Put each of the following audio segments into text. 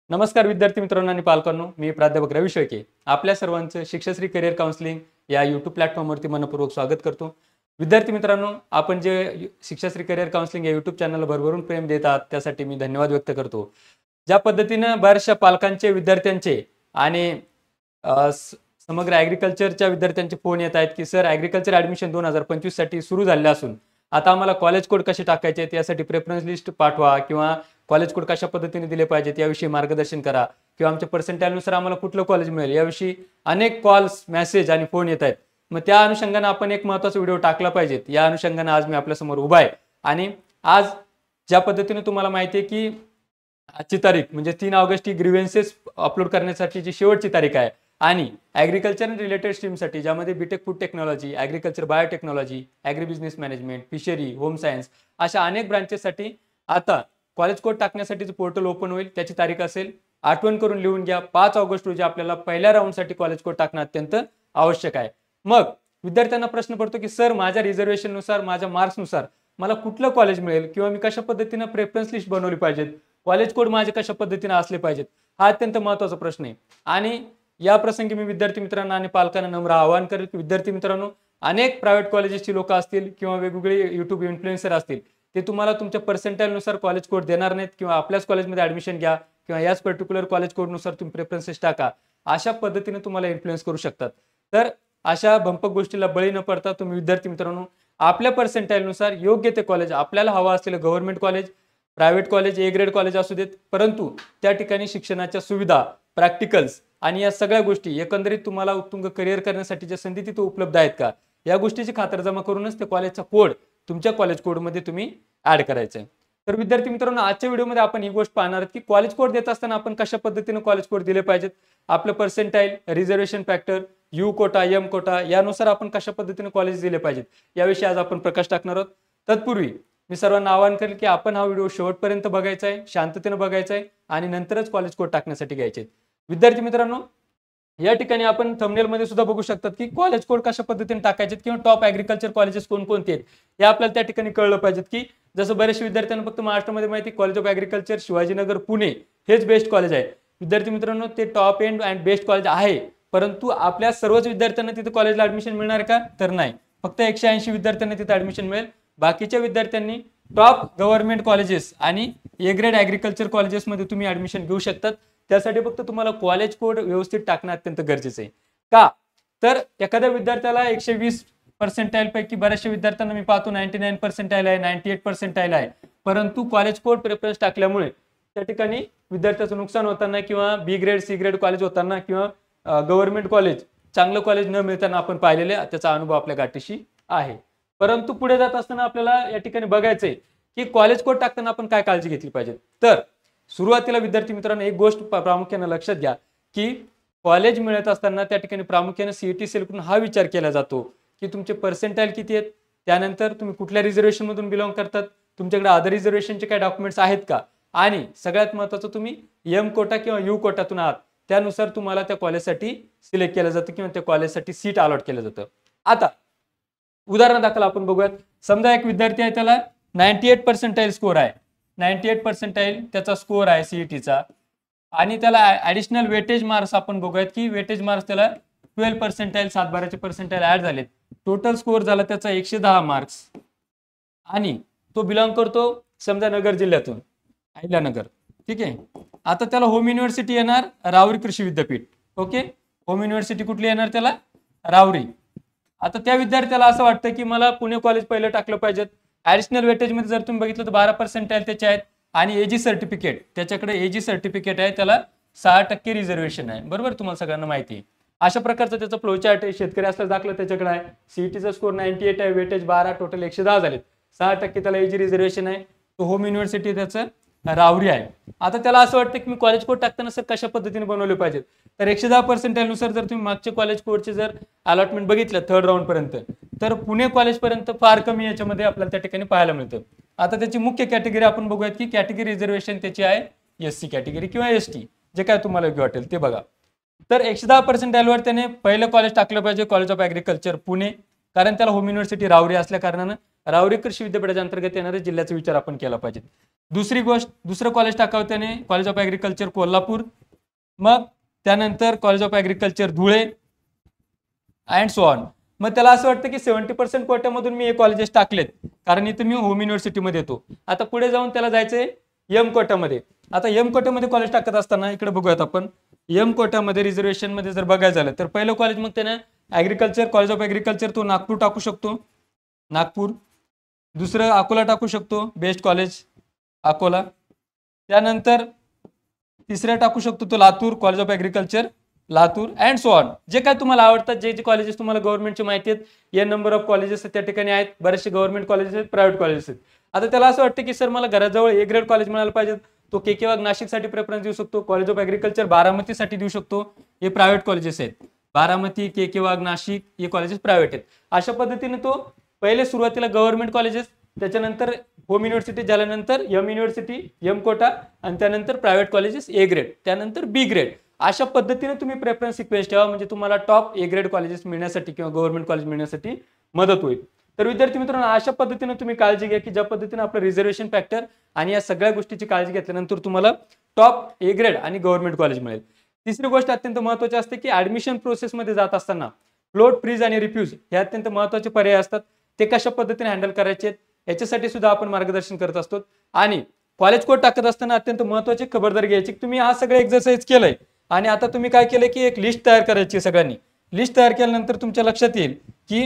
नमस्कार विद्यार्थी मित्रांनो आणि पालकांनो, मी प्राध्यापक रवी शेळके आपल्या सर्वांचं शिक्षाश्री करिअर काउन्सिलिंग या यूट्यूब प्लॅटफॉर्मवरती मनपूर्वक स्वागत करतो. विद्यार्थी मित्रांनो, आपण जे शिक्षाश्री करिअर काउन्सिलिंग या यूट्यूब चॅनलला भरभरून प्रेम देत आहात त्यासाठी मी धन्यवाद व्यक्त करतो. ज्या पद्धतीनं बऱ्याचशा पालकांचे, विद्यार्थ्यांचे आणि समग्र ॲग्रिकल्चरच्या विद्यार्थ्यांचे फोन येत आहेत की सर ॲग्रिकल्चर ॲडमिशन 2025 साठी सुरू झालेलं असून आता आम्हाला कॉलेज कोड कसे टाकायचे आहेत यासाठी प्रेफरन्स लिस्ट पाठवा किंवा कॉलेज कोड कशा पद्धतीने दिले पाहिजेत याविषयी मार्गदर्शन करा किंवा आमच्या पर्सेंटाईलनुसार आम्हाला कुठलं कॉलेज मिळेल याविषयी अनेक कॉल्स, मेसेज आणि फोन येत आहेत. मग त्या अनुषंगाने आपण एक महत्त्वाचा व्हिडिओ टाकला पाहिजेत. या अनुषंगाने आज मी आपल्यासमोर उभा आहे आणि आज ज्या पद्धतीने तुम्हाला माहिती आहे की आजची तारीख म्हणजे 3 ऑगस्ट ही ग्रीव्हन्सेस अपलोड करण्यासाठीची शेवटची तारीख आहे आणि ॲग्रिकल्चर रिलेटेड स्ट्रीमसाठी ज्यामध्ये B Tech food technology, agriculture biotechnology, agri business management, fishery, home science अशा अनेक ब्रांचेससाठी आता कॉलेज कोड टाकण्यासाठीचं पोर्टल ओपन होईल. त्याची तारीख असेल, आठवण करून लिहून घ्या, 5 ऑगस्ट रोजी आपल्याला पहिल्या राऊंडसाठी कॉलेज कोड टाकणं अत्यंत आवश्यक आहे. मग विद्यार्थ्यांना प्रश्न पडतो की सर माझ्या रिझर्वेशननुसार, माझ्या मार्क्सनुसार मला कुठलं कॉलेज मिळेल किंवा मी कशा पद्धतीनं प्रेफरन्स लिस्ट बनवली पाहिजेत, कॉलेज कोड माझे कशा पद्धतीने असले पाहिजेत, हा अत्यंत महत्त्वाचा प्रश्न आहे. आणि या प्रसंगी मी विद्यार्थी मित्रांना आणि पालकांना नम्र आवाहन करेल की विद्यार्थी मित्रांनो, अनेक प्रायव्हेट कॉलेजेसची लोक असतील किंवा वेगवेगळे यूट्यूब इन्फ्लुएन्सर असतील, ते तुम्हाला तुमच्या पर्सेंटाईलनुसार कॉलेज कोड देणार नाहीत किंवा आपल्याच कॉलेजमध्ये ॲडमिशन घ्या किंवा याच पर्टिक्युलर कॉलेज कोडनुसार तुम्ही प्रेफरन्सेस टाका, अशा पद्धतीने तुम्हाला इन्फ्लुएन्स करू शकतात. तर अशा भंपक गोष्टीला बळी न पडता तुम्ही विद्यार्थी मित्रांनो आपल्या पर्सेंटाईलनुसार योग्य ते कॉलेज, आपल्याला हवं असलेलं government college, private college, A grade college असू देत, परंतु त्या ठिकाणी शिक्षणाच्या सुविधा, प्रॅक्टिकल्स आणि या सगळ्या गोष्टी एकंदरीत तुम्हाला उत्तुंग करिअर करण्यासाठीच्या संधी तिथे उपलब्ध आहेत का, या गोष्टीची खातरजमा करूनच त्या कॉलेजचा कोड तुमच्या कॉलेज कोडमध्ये तुम्ही ऍड करायचं आहे. तर विद्यार्थी मित्रांनो, आजच्या व्हिडिओमध्ये आपण ही गोष्ट पाहणार आहोत की कॉलेज कोड देत असताना आपण कशा पद्धतीने कॉलेज कोड दिले पाहिजेत, आपलं percentile, reservation factor, U quota, M quota यानुसार आपण कशा पद्धतीने कॉलेज दिले पाहिजेत याविषयी आज आपण प्रकाश टाकणार आहोत. तत्पूर्वी मी सर्वांना आवाहन करेल की आपण हा व्हिडिओ शेवटपर्यंत बघायचा आहे, शांततेने बघायचा आहे आणि नंतरच कॉलेज कोड टाकण्यासाठी घ्यायचे आहेत. विद्यार्थी मित्रांनो, या ठिकाणी आपण थंबनेलमध्ये सुद्धा बघू शकतात की कॉलेज कोड कशा पद्धतीने टाकायचे किंवा टॉप ॲग्रिकल्चर कॉलेजेस कोणकोणते आहेत हे आपल्याला त्या ठिकाणी कळलं पाहिजेत. की जसं बऱ्याचशा विद्यार्थ्यांना फक्त महाराष्ट्रामध्ये माहिती college of agriculture Shivajinagar Pune हेच बेस्ट कॉलेज आहे. विद्यार्थी मित्रांनो, ते top end and best college आहे, परंतु आपल्या सर्वच विद्यार्थ्यांना तिथे कॉलेजला ॲडमिशन मिळणार का, तर नाही. फक्त 180 विद्यार्थ्यांना तिथे ॲडमिशन मिळेल. बाकीच्या विद्यार्थ्यांनी टॉप गव्हर्नमेंट कॉलेजेस आणि ए ग्रेड ॲग्रिकल्चर कॉलेजेसमध्ये तुम्ही ॲडमिशन घेऊ शकतात. त्यासाठी फक्त तुम्हाला कॉलेज कोड व्यवस्थित टाकणं अत्यंत गरजेचं आहे. का तर एखाद्या विद्यार्थ्याला 120 पर्सेंटाईल पैकी बऱ्याचशा विद्यार्थ्यांना मी पाहतो 99 पर्सेंटाईल आहे, 98 पर्सेंटाईल आहे, परंतु कॉलेज कोड प्रेफरन्स टाकल्यामुळे त्या ठिकाणी विद्यार्थ्याचं नुकसान होताना किंवा बी ग्रेड, सी ग्रेड कॉलेज होताना किंवा गव्हर्नमेंट कॉलेज, चांगलं कॉलेज न मिळताना आपण पाहिलेले त्याचा अनुभव आपल्या गाठीशी आहे. परंतु पुढे जात असताना आपल्याला या ठिकाणी बघायचंय की कॉलेज कोड टाकताना आपण काय काळजी घेतली पाहिजे. तर सुरुवातीला विद्यार्थी मित्रांनो एक गोष्ट प्रामुख्याने लक्षात घ्या की कॉलेज मिळत असताना त्या ठिकाणी प्रामुख्याने सीईटी सेलकडून हा विचार केला जातो की तुमचे पर्सेंटाईल किती आहेत, त्यानंतर तुम्ही कुठल्या रिझर्वेशन मधून बिलॉंग करतात, तुमच्याकडे अदर रिझर्वेशनचे काय डॉक्युमेंट्स आहेत का, आणि सगळ्यात महत्त्वाचं तुम्ही एम कोटा किंवा यू कोटातून आहात त्यानुसार तुम्हाला त्या कॉलेजसाठी सिलेक्ट केलं जातं किंवा त्या कॉलेजसाठी सीट अलॉट केलं जातं. आता उदाहरणादाखल आपण बघूयात. समजा एक विद्यार्थी आहे, त्याला 98 पर्सेंटाईल स्कोर आहे, 98 पर्सेंटाईल त्याचा स्कोर आहे सीईटीचा, आणि त्याला ऍडिशनल वेटेज मार्क्स आपण बघूयात की वेटेज मार्क्स त्याला 12 पर्सेंटाईल, 7-12चे पर्सेंटाईल ऍड झालेत, टोटल स्कोर झाला त्याचा 110 मार्क्स, आणि तो बिलॉंग करतो समजा नगर जिल्ह्यातून, अहिल्यानगर. ठीक आहे. आता त्याला होम युनिव्हर्सिटी येणार रावरी कृषी विद्यापीठ. ओके, होम युनिव्हर्सिटी कुठली येणार त्याला, रावरी. आता त्या विद्यार्थ्याला असं वाटतं की मला पुणे कॉलेज पहिलं टाकलं पाहिजेत. ऍडिशनल वेटेजमध्ये जर तुम्ही बघितलं तर 12 पर्सेंटाईल त्याचे आहेत आणि एजी सर्टिफिकेट, त्याच्याकडे एजी सर्टिफिकेट आहे, त्याला 6% रिझर्वेशन आहे. बरोबर, तुम्हाला सगळ्यांना माहिती आहे. अशा प्रकारचं त्याचं फ्लो चार्ट आहे. शेतकरी असल्यास दाखलं त्याच्याकडे आहे. सीईटीचा स्कोर 98 आहे, वेटेज 12, टोटल 110 झालेत, 6% त्याला एजी रिझर्वेशन आहे. तो होम युनिव्हर्सिटी त्याचं रावरी आहे. आता त्याला असं वाटतं की मी कॉलेज कोड टाकताना सर कशा पद्धतीने बनवले पाहिजेत, तर 110 पर्सेंटाईल नुसार जर तुम्ही मागचे कॉलेज कोडचे जर अलॉटमेंट बघितलं 3rd राऊंड पर्यंत, तर पुणे कॉलेज पर्यंत फार कमी याच्यामध्ये आपल्याला त्या ठिकाणी पाहायला मिळतं. आता त्याची मुख्य कॅटेगरी आपण बघूयात की कॅटेगरी रिझर्वेशन त्याची आहे एससी कॅटेगरी किंवा एसटी, जे काय तुम्हाला योग्य वाटेल ते बघा. तर 110 पर्सेंटाईलवर त्याने पहिलं कॉलेज टाकलं पाहिजे कॉलेज ऑफ ॲग्रिकल्चर पुणे, कारण त्याला होम युनिव्हर्सिटी रावरी असल्या कारणानं राहुरी कृषी विद्यापीठाच्या अंतर्गत येणाऱ्या जिल्ह्याचा विचार आपण केला पाहिजे. दुसरी गोष्ट, दुसरं कॉलेज टाकावं त्याने कॉलेज ऑफ ऍग्रिकल्चर कोल्हापूर, मग त्यानंतर college of agriculture Dhule and so on. मग त्याला असं वाटतं की 70% कोट्यामधून मी हे कॉलेजेस टाकलेत कारण इथे मी होम युनिव्हर्सिटीमध्ये येतो. आता पुढे जाऊन त्याला जायचंय एम कोट्यामध्ये. आता एम कोट्यामध्ये कॉलेज टाकत असताना इकडे बघूयात आपण एम कोट्यामध्ये रिझर्वेशन मध्ये जर बघायचं झालं तर पहिलं कॉलेज मग त्याने ऍग्रिकल्चर कॉलेज ऑफ ऍग्रिकल्चर तो नागपूर टाकू शकतो, नागपूर. दुसरं अकोला टाकू शकतो, बेस्ट कॉलेज अकोला. त्यानंतर तिसरं टाकू शकतो तो Latur college of agriculture Latur and so on. जे काय तुम्हाला आवडतात, जे जे कॉलेजेस तुम्हाला गव्हर्नमेंटची माहिती आहेत, या नंबर ऑफ कॉलेजेस त्या ठिकाणी आहेत. बरेचसे गव्हर्नमेंट कॉलेजेस आहेत, प्रायव्हेट कॉलेजेस आहेत. आता त्याला असं वाटतं की सर मला घराजवळ ए ग्रेड कॉलेज मिळालं पाहिजे, तो के वाघ नाशिकसाठी प्रेफरन्स देऊ शकतो, कॉलेज ऑफ ऍग्रिकल्चर बारामतीसाठी देऊ शकतो. हे प्रायव्हेट कॉलेजेस आहेत, बारामती के वाघ नाशिक हे कॉलेजेस प्रायव्हेट आहेत. अशा पद्धतीने तो पहिले सुरुवातीला गव्हर्नमेंट कॉलेजेस, त्याच्यानंतर होम युनिव्हर्सिटी झाल्यानंतर एम युनिव्हर्सिटी एम कोटा आणि त्यानंतर प्रायव्हेट कॉलेजेस ए ग्रेड, त्यानंतर बी ग्रेड. अशा पद्धतीने तुम्ही प्रेफरन्स सिक्वेन्स ठेवा म्हणजे तुम्हाला टॉप ए ग्रेड कॉलेजेस मिळण्यासाठी किंवा गव्हर्नमेंट कॉलेज मिळण्यासाठी मदत होईल. तर विद्यार्थी मित्रांनो, अशा पद्धतीने तुम्ही काळजी घ्या की ज्या पद्धतीने आपलं रिझर्वेशन फॅक्टर आणि या सगळ्या गोष्टीची काळजी घेतल्यानंतर तुम्हाला टॉप ए ग्रेड आणि गव्हर्नमेंट कॉलेज मिळेल. तिसरी गोष्ट अत्यंत महत्त्वाची असते की ऍडमिशन प्रोसेसमध्ये जात असताना फ्लोट, फ्रीज आणि रिफ्यूज हे अत्यंत महत्त्वाचे पर्याय असतात. ते कशा पद्धतीने हँडल करायचे याच्यासाठी सुद्धा आपण मार्गदर्शन करत असतो. आणि कॉलेज कोड टाकत असताना अत्यंत महत्त्वाची खबरदारी घ्यायची. तुम्ही हा सगळं एक्सरसाइज केलंय आणि आता तुम्ही काय केलंय की एक लिस्ट तयार करायची. सगळ्यांनी लिस्ट तयार केल्यानंतर तुमच्या लक्षात येईल की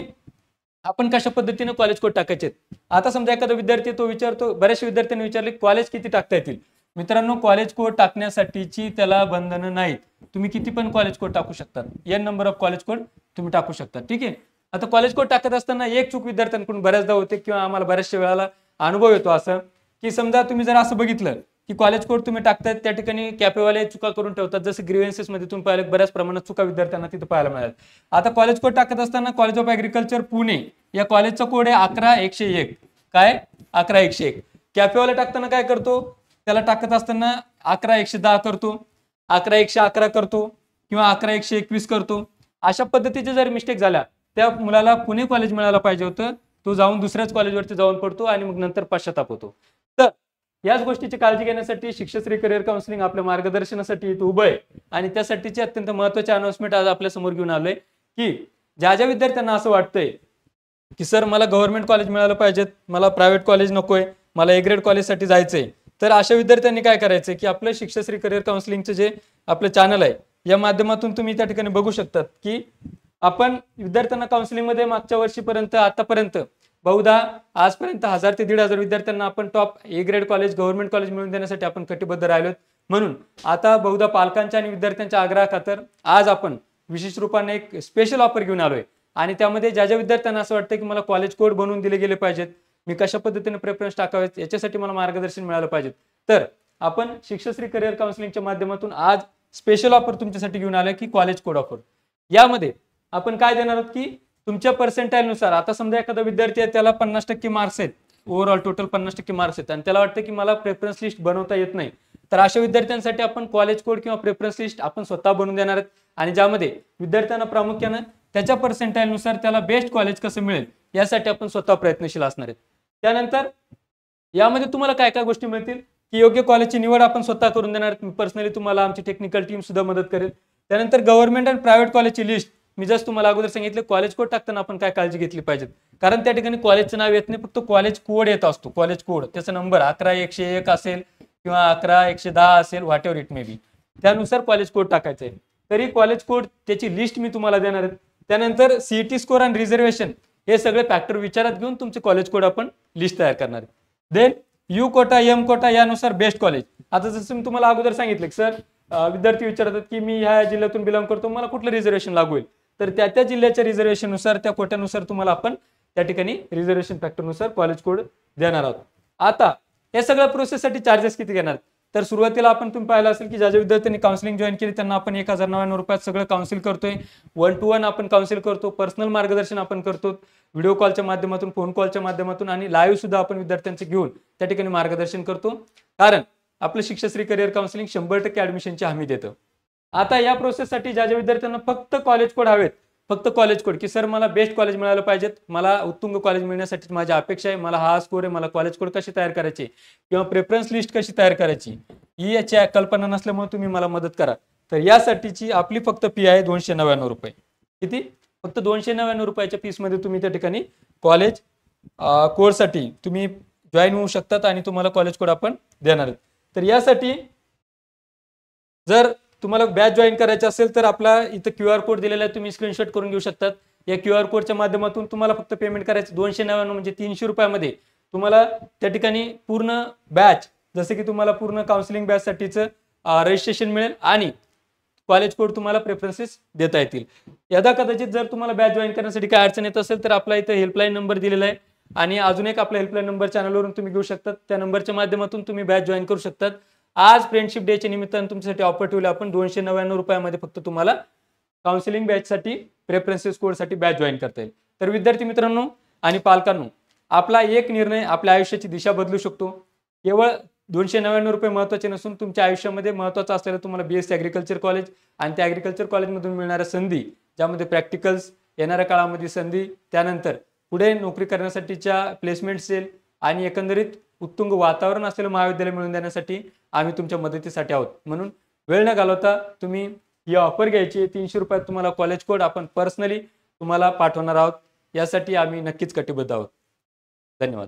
आपण कशा पद्धतीने कॉलेज कोड टाकायचे. आता समजा एखादा विद्यार्थी तो विचारतो, बऱ्याचशा विद्यार्थ्यांनी विचारले कॉलेज किती टाकता येतील. मित्रांनो, कॉलेज कोड टाकण्यासाठीची त्याला बंधनं नाहीत. तुम्ही किती पण कॉलेज कोड टाकू शकतात, N number of college code तुम्ही टाकू शकता. ठीक आहे. आता कॉलेज कोड टाकत असताना एक चूक विद्यार्थ्यांकडून बऱ्याचदा होते किंवा आम्हाला बऱ्याचशा वेळाला अनुभव येतो असं की समजा तुम्ही जर असं बघितलं की कॉलेज कोड तुम्ही टाकतायत त्या ठिकाणी कॅफेवाले चुका करून ठेवतात. जसं ग्रीव्हन्सेस मध्ये तुम्ही पाहिलं बऱ्याच प्रमाणात चुका विद्यार्थ्यांना तिथे पाहायला मिळाल्या. आता कॉलेज कोड टाकत असताना कॉलेज ऑफ ऍग्रिकल्चर पुणे या कॉलेजचा कोड आहे 11101. काय 11101. कॅफेवाला टाकताना काय करतो, त्याला टाकत असताना 11110 करतो, 11111 करतो किंवा 11121 करतो. अशा पद्धतीचे जर मिस्टेक झाल्या त्या मुलाला पुणे कॉलेज मिळायला पाहिजे होतं, तो जाऊन दुसऱ्याच कॉलेजवरती जाऊन पडतो आणि मग नंतर पश्चाताप होतो. तर याच गोष्टीची काळजी घेण्यासाठी शिक्षश्री करिअर काउन्सिलिंग आपल्या मार्गदर्शनासाठी इथं उभं आहे. आणि त्यासाठीचे अत्यंत महत्त्वाचे अनाउन्समेंट आज आपल्या समोर घेऊन आलोय की ज्या ज्या विद्यार्थ्यांना असं वाटतंय की सर मला गव्हर्नमेंट कॉलेज मिळालं पाहिजेत, मला प्रायव्हेट कॉलेज नकोय, मला ए ग्रेड कॉलेजसाठी जायचंय, तर अशा विद्यार्थ्यांनी काय करायचंय की आपलं शिक्षश्री करिअर काउन्सिलिंगचं जे आपलं चॅनल आहे या माध्यमातून तुम्ही त्या ठिकाणी बघू शकतात की आपण विद्यार्थ्यांना काउन्सिलिंगमध्ये मागच्या वर्षीपर्यंत आतापर्यंत बहुधा आजपर्यंत 1000 ते 1500 विद्यार्थ्यांना आपण top A grade college government college मिळवून देण्यासाठी आपण कटिबद्ध राहिलोत. म्हणून आता बहुधा पालकांच्या आणि विद्यार्थ्यांच्या आग्रहाखातर आज आपण विशेष रूपाने एक स्पेशल ऑफर घेऊन आलोय. आणि त्यामध्ये ज्या ज्या विद्यार्थ्यांना असं वाटतं की मला कॉलेज कोड बनवून दिले गेले पाहिजेत, मी कशा पद्धतीने प्रेफरन्स टाकावेत, याच्यासाठी मला मार्गदर्शन मिळालं पाहिजे, तर आपण शिक्षश्री करिअर काउन्सिलिंगच्या माध्यमातून आज स्पेशल ऑफर तुमच्यासाठी घेऊन आलोय की कॉलेज कोड ऑफर. यामध्ये आपण काय देणार आहोत की तुमच्या पर्सेंटाईल नुसार, आता समजा एखादा विद्यार्थी आहे त्याला 50% मार्क्स आहेत, ओव्हरऑल टोटल 50% मार्क्स आहेत आणि त्याला वाटतं की मला प्रेफरन्स लिस्ट बनवता येत नाही, तर अशा विद्यार्थ्यांसाठी आपण कॉलेज कोड किंवा प्रेफरन्स लिस्ट आपण स्वतः बनवून देणार आहेत. आणि ज्यामध्ये विद्यार्थ्यांना प्रामुख्यानं त्याच्या पर्सेंटाईल नुसार त्याला बेस्ट कॉलेज कसं मिळेल यासाठी आपण स्वतः प्रयत्नशील असणार आहेत. त्यानंतर यामध्ये तुम्हाला काय काय गोष्टी मिळतील की योग्य कॉलेजची निवड आपण स्वतः करून देणार आहेत. पर्सनली तुम्हाला आमची टेक्निकल टीम सुद्धा मदत करेल. त्यानंतर गव्हर्नमेंट आणि प्रायव्हेट कॉलेजची लिस्ट मी जस्ट तुम्हाला अगोदर सांगितलं. कॉलेज कोड टाकताना आपण काय काळजी घेतली पाहिजे, कारण त्या ठिकाणी कॉलेजचं नाव येत नाही, फक्त कॉलेज कोड येत असतो. कॉलेज कोड त्याचा नंबर 11101 असेल किंवा 11110 असेल, what ever it may be, त्यानुसार कॉलेज कोड टाकायचं आहे. तरी कॉलेज कोड त्याची लिस्ट मी तुम्हाला देणार आहे. त्यानंतर सीईटी स्कोर आणि रिझर्वेशन हे सगळे फॅक्टर विचारात घेऊन तुमचे कॉलेज कोड आपण लिस्ट तयार करणार आहे. Then U quota M quota यानुसार बेस्ट कॉलेज. आता जसं मी तुम्हाला अगोदर सांगितलं सर विद्यार्थी विचारतात की मी ह्या जिल्ह्यातून बिलॉंग करतो, मला कुठलं रिझर्वेशन लागू होईल, तर त्या त्या जिल्ह्याच्या रिझर्वेशन नुसार त्या कोट्यानुसार तुम्हाला आपण त्या ठिकाणी रिझर्वेशन फॅक्टरनुसार कॉलेज कोड देणार आहोत. आता या सगळ्या प्रोसेससाठी चार्जेस किती घेणार, तर सुरुवातीला आपण तुम्ही पाहिलं असेल की ज्या ज्या विद्यार्थ्यांनी काउन्सिलिंग जॉईन केली त्यांना आपण 1099 रुपयात सगळं काउन्सिल करतोय. 1 to 1 आपण काउन्सिल करतो, पर्सनल मार्गदर्शन आपण करतो, व्हिडिओ कॉलच्या माध्यमातून, फोन कॉलच्या माध्यमातून आणि लाईव्ह सुद्धा आपण विद्यार्थ्यांचे घेऊन त्या ठिकाणी मार्गदर्शन करतो. कारण आपलं शिक्षश्री करिअर काउन्सिलिंग 100% ऍडमिशनची हमी देतं. आता या प्रोसेससाठी ज्या ज्या विद्यार्थ्यांना फक्त कॉलेज कोड हवेत फक्त कॉलेज कोड की सर मला बेस्ट कॉलेज मिळालं पाहिजेत, मला उत्तुंग कॉलेज मिळण्यासाठी माझी अपेक्षा आहे, मला हा स्कोर आहे, मला कॉलेज कोड कशी तयार करायची किंवा प्रेफरन्स लिस्ट कशी तयार करायची ही याची कल्पना नसल्यामुळे तुम्ही मला मदत करा. तर यासाठीची आपली फक्त फी आहे 299 रुपये. किती? फक्त 299 रुपयाच्या फीसमध्ये तुम्ही त्या ठिकाणी कॉलेज कोर्ससाठी तुम्ही जॉईन होऊ शकतात आणि तुम्हाला कॉलेज कोड आपण देणार आहेत. तर यासाठी जर तुम्हाला बॅच जॉईन करायचं असेल तर आपला इथं QR कोड दिलेला आहे, तुम्ही स्क्रीनशॉट करून घेऊ शकतात. या QR कोडच्या माध्यमातून तुम्हाला फक्त पेमेंट करायचं 299 म्हणजे 300 रुपयामध्ये तुम्हाला त्या ठिकाणी पूर्ण बॅच, जसं की तुम्हाला पूर्ण काउन्सिलिंग बॅचसाठीचं रजिस्ट्रेशन मिळेल आणि कॉलेज कोड तुम्हाला प्रेफरन्सेस देता येतील. यदा कदाचित जर तुम्हाला बॅच जॉईन करण्यासाठी काय अडचण येत असेल तर आपला इथं हेल्पलाईन नंबर दिलेला आहे आणि अजून एक आपला हेल्पलाईन नंबर चॅनलवरून तुम्ही घेऊ शकतात. त्या नंबरच्या माध्यमातून तुम्ही बॅच जॉईन करू शकतात. आज फ्रेंडशिप डेच्या निमित्तानं तुमच्यासाठी ऑफर ठेवली आपण 299 रुपयामध्ये फक्त तुम्हाला काउन्सिलिंग बॅचसाठी प्रेफरन्सेस कोडसाठी बॅच जॉईन करता येईल. तर विद्यार्थी मित्रांनो आणि पालकांनो, आपला एक निर्णय आपल्या आयुष्याची दिशा बदलू शकतो. केवळ 299 रुपये महत्त्वाचे नसून तुमच्या आयुष्यामध्ये महत्त्वाचं असलेलं तुम्हाला BSc ॲग्रिकल्चर कॉलेज आणि त्या ॲग्रिकल्चर कॉलेजमधून मिळणाऱ्या संधी, ज्यामध्ये प्रॅक्टिकल्स, येणाऱ्या काळामध्ये संधी, त्यानंतर पुढे नोकरी करण्यासाठीच्या प्लेसमेंट सेल आणि एकंदरीत उत्तुंग वातावरण असलेलं महाविद्यालय मिळवून देण्यासाठी आम्ही तुमच्या मदतीसाठी आहोत. म्हणून वेळ न घालवता तुम्ही ही ऑफर घ्यायची. 300 रुपयात तुम्हाला कॉलेज कोड आपण पर्सनली तुम्हाला पाठवणार आहोत. यासाठी आम्ही नक्कीच कटिबद्ध आहोत. धन्यवाद.